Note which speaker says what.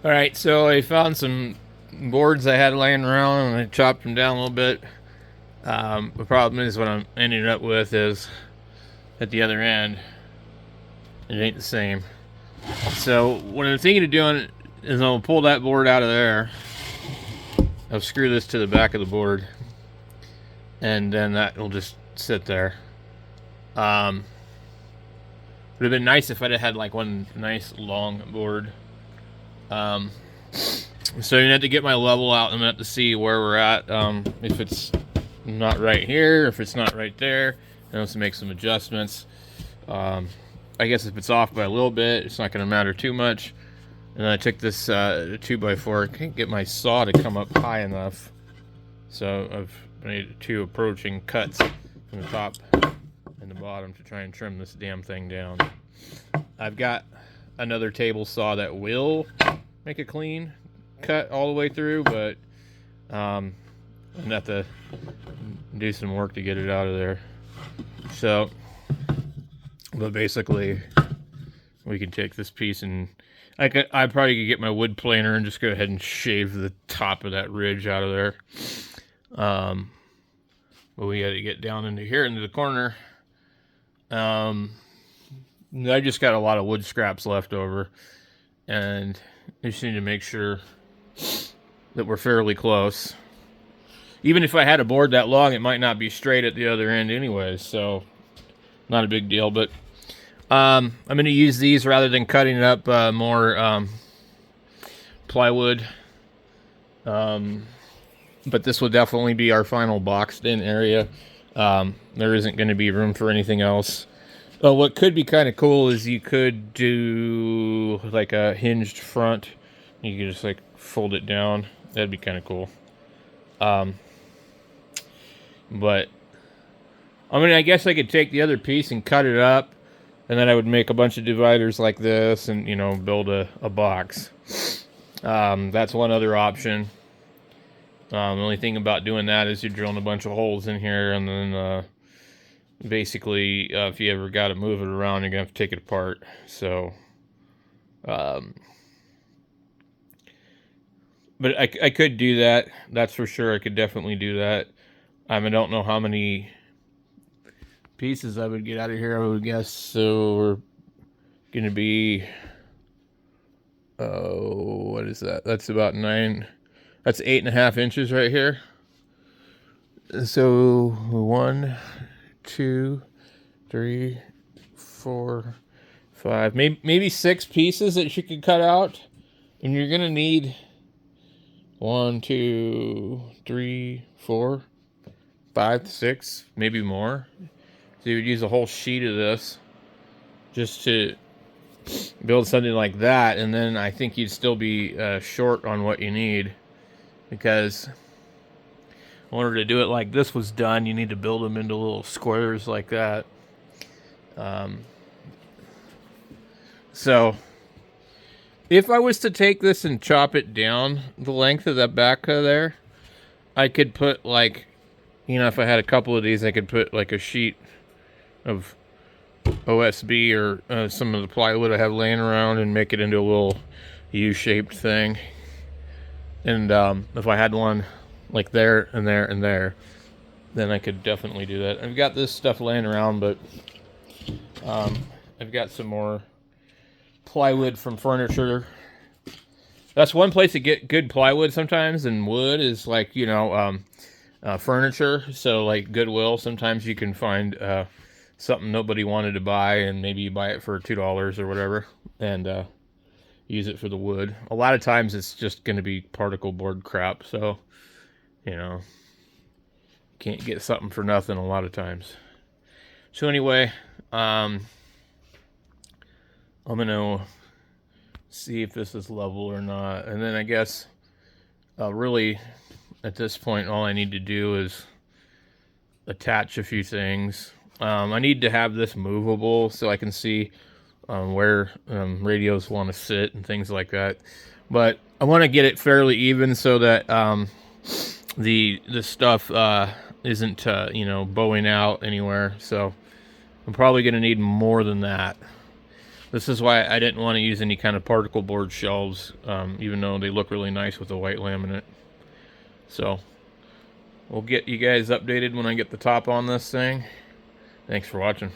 Speaker 1: All right, so I found some boards I had laying around and I chopped them down a little bit. The problem is what I'm ending up with is at the other end, it ain't the same. So what I'm thinking of doing is I'll pull that board out of there. I'll screw this to the back of the board, and then that will just sit there. Would have been nice if I'd have had like one nice long board. So you have to get my level out. I'm gonna have to see where we're at. If it's not right here, if it's not right there, I have to make some adjustments. I guess if it's off by a little bit, it's not gonna matter too much. And then I took this 2x4. I can't get my saw to come up high enough, so I've made two approaching cuts from the top and the bottom to try and trim this damn thing down. I've got another table saw that will make a clean cut all the way through, but I'm gonna have to do some work to get it out of there. So, but basically, we can take this piece and I probably could get my wood planer and just go ahead and shave the top of that ridge out of there. But we got to get down into here into the corner. I just got a lot of wood scraps left over, and I just need to make sure that we're fairly close. Even if I had a board that long, it might not be straight at the other end anyway, so not a big deal. But I'm going to use these rather than cutting it up more plywood. But this will definitely be our final boxed in area. There isn't going to be room for anything else. What could be kind of cool is you could do like a hinged front. You could just like fold it down. That'd be kind of cool. But I mean, I guess I could take the other piece and cut it up, and then I would make a bunch of dividers like this and, you know, build a box. That's one other option. The only thing about doing that is you're drilling a bunch of holes in here, and then basically, if you ever got to move it around, you're going to have to take it apart. So, but I could do that. That's for sure. I could definitely do that. I don't know how many pieces I would get out of here. I would guess so. We're going to be, what is that? That's about 9. That's 8.5 inches right here. So 1, 2, 3, 4, 5, maybe 6 pieces that you could cut out, and you're gonna need 1, 2, 3, 4, 5, 6, maybe more. So you would use a whole sheet of this just to build something like that, and then I think you'd still be short on what you need, because in order to do it like this was done, you need to build them into little squares like that. So if I was to take this and chop it down the length of that back there, I could put like, you know, if I had a couple of these, I could put like a sheet of OSB or some of the plywood I have laying around and make it into a little U-shaped thing. And if I had one like there and there and there, then I could definitely do that. I've got this stuff laying around, but I've got some more plywood from furniture. That's one place to get good plywood sometimes, and wood is like, you know, furniture. So like Goodwill, sometimes you can find something nobody wanted to buy, and maybe you buy it for $2 or whatever, and use it for the wood. A lot of times it's just going to be particle board crap, so, you know, can't get something for nothing a lot of times. So anyway, I'm going to see if this is level or not, and then I guess really at this point all I need to do is attach a few things. I need to have this movable so I can see where radios want to sit and things like that. But I want to get it fairly even so that the stuff isn't you know, bowing out anywhere. So I'm probably going to need more than that. This is why I didn't want to use any kind of particle board shelves, even though they look really nice with the white laminate. So we'll get you guys updated when I get the top on this thing. Thanks for watching.